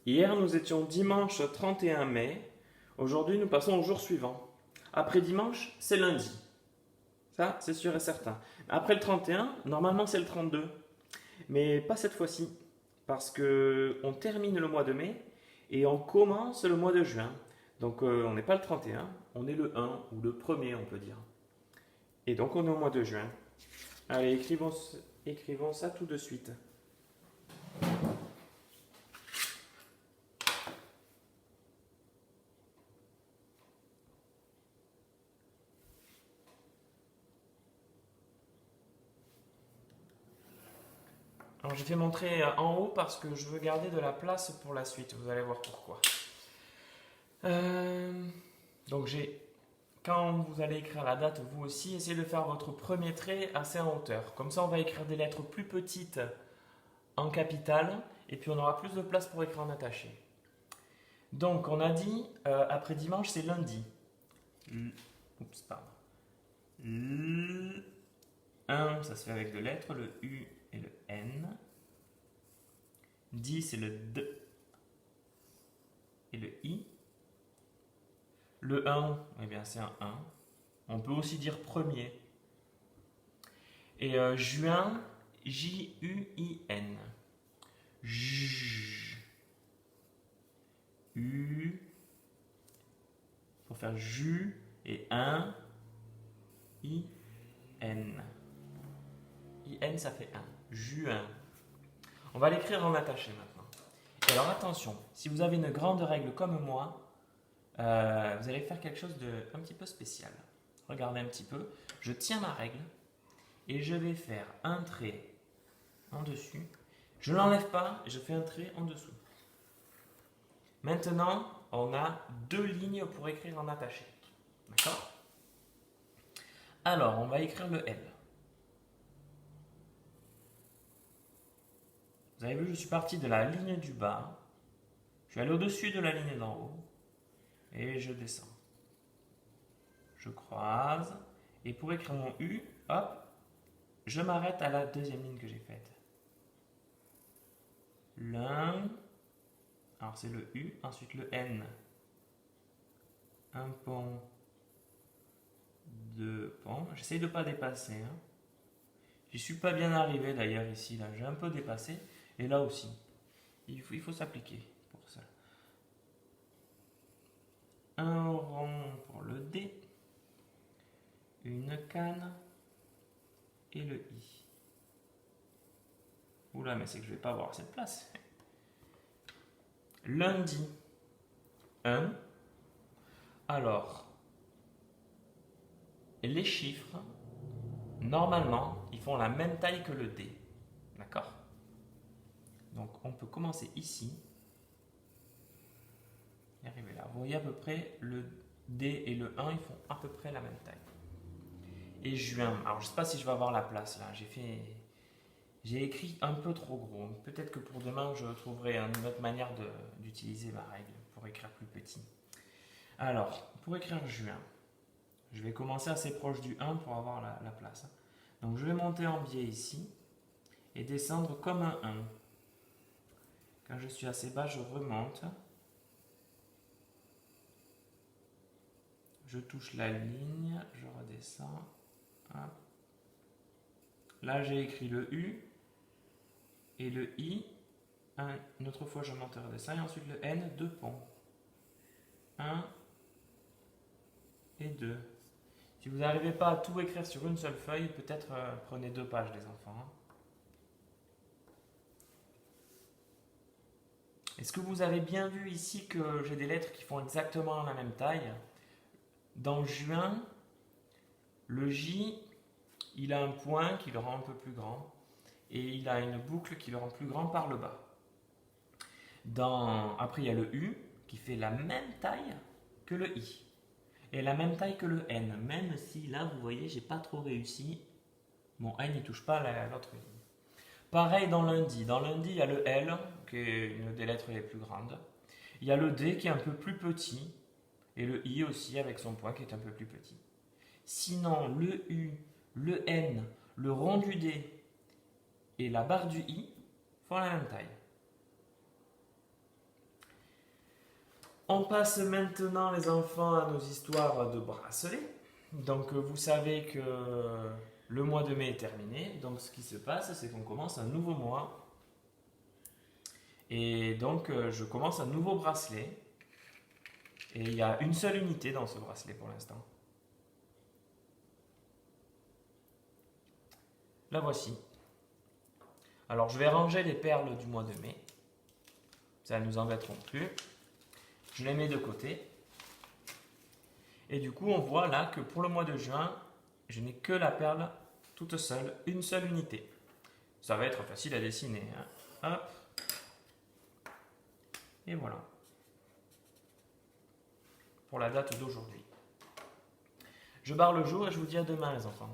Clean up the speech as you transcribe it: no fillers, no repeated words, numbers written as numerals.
Hier, nous étions dimanche 31 mai. Aujourd'hui, nous passons au jour suivant. Après dimanche, c'est lundi. Ça, c'est sûr et certain. Après le 31, normalement, c'est le 32. Mais pas cette fois-ci. Parce que on termine le mois de mai et on commence le mois de juin. Donc, on n'est pas le 31, on est le 1 ou le 1er, on peut dire. Et donc, on est au mois de juin. Allez, écrivons ça tout de suite. Alors, je vais montrer en haut parce que je veux garder de la place pour la suite. Vous allez voir pourquoi. Euh, donc, quand vous allez écrire la date, vous aussi, essayez de faire votre premier trait assez en hauteur. Comme ça, on va écrire des lettres plus petites en capitale et puis on aura plus de place pour écrire en attaché. Donc, on a dit, après dimanche, c'est lundi. Oups, pardon. L, 1, ça se fait avec deux lettres, le U et le N. 10, c'est le D et le I. Le 1, eh bien, c'est un 1. On peut aussi dire premier. Et juin, J-U-I-N. J. U. Pour faire Ju et 1. I-N. I-N, ça fait 1. Juin. On va l'écrire en attaché maintenant. Et alors attention, si vous avez une grande règle comme moi, vous allez faire quelque chose de un petit peu spécial. Regardez un petit peu. Je tiens ma règle et je vais faire un trait en dessus. Je ne l'enlève pas, je fais un trait en dessous. Maintenant, on a deux lignes pour écrire en attaché. D'accord? Alors, on va écrire le L. Vous avez vu, je suis parti de la ligne du bas. Je suis allé au-dessus de la ligne d'en haut. Et je descends. Je croise. Et pour écrire mon U, hop, je m'arrête à la deuxième ligne que j'ai faite. L'un. Alors c'est le U, ensuite le N. Un pont, deux ponts. J'essaye de ne pas dépasser. Hein. J'y suis pas bien arrivé d'ailleurs ici. Là, j'ai un peu dépassé. Et là aussi. Il faut s'appliquer pour ça. Un rond pour le D. Une canne. Et le I. Oula, mais c'est que je vais pas avoir cette place. Lundi. 1. Alors, les chiffres, normalement, ils font la même taille que le D. D'accord? Donc, on peut commencer ici. Et arriver là. Vous voyez à peu près le D et le 1, ils font à peu près la même taille. Et juin. Alors, je ne sais pas si je vais avoir la place là. J'ai écrit un peu trop gros. Peut-être que pour demain, je trouverai une autre manière d'utiliser ma règle pour écrire plus petit. Alors, pour écrire juin, je vais commencer assez proche du 1 pour avoir la place. Donc, je vais monter en biais ici et descendre comme un 1. Quand je suis assez bas, je remonte. Je touche la ligne, je redescends. Hop. Là, j'ai écrit le U et le I. Une autre fois, je monte et redescends. Et ensuite, le N, deux ponts. 1 et 2. Si vous n'arrivez pas à tout écrire sur une seule feuille, peut-être prenez 2 pages, les enfants. Hein. Est-ce que vous avez bien vu ici que j'ai des lettres qui font exactement la même taille? Dans juin, le J, il a un point qui le rend un peu plus grand et il a une boucle qui le rend plus grand par le bas. Après, il y a le U qui fait la même taille que le I et la même taille que le N, même si là, vous voyez, j'ai pas trop réussi. Mon N, il touche pas l'autre ligne. Pareil dans lundi. Dans lundi, il y a le L, qui est une des lettres les plus grandes. Il y a le D qui est un peu plus petit. Et le I aussi avec son point qui est un peu plus petit. Sinon, le U, le N, le rond du D et la barre du I font la même taille. On passe maintenant les enfants à nos histoires de bracelets. Donc vous savez que le mois de mai est terminé. Donc ce qui se passe, c'est qu'on commence un nouveau mois. Et donc je commence un nouveau bracelet. Et il y a une seule unité dans ce bracelet pour l'instant. La voici. Alors je vais ranger les perles du mois de mai. Ça ne nous embêteront plus. Je les mets de côté. Et du coup, on voit là que pour le mois de juin, je n'ai que la perle toute seule, une seule unité. Ça va être facile à dessiner, hein. Hop. Et voilà. Pour la date d'aujourd'hui. Je barre le jour et je vous dis à demain, les enfants.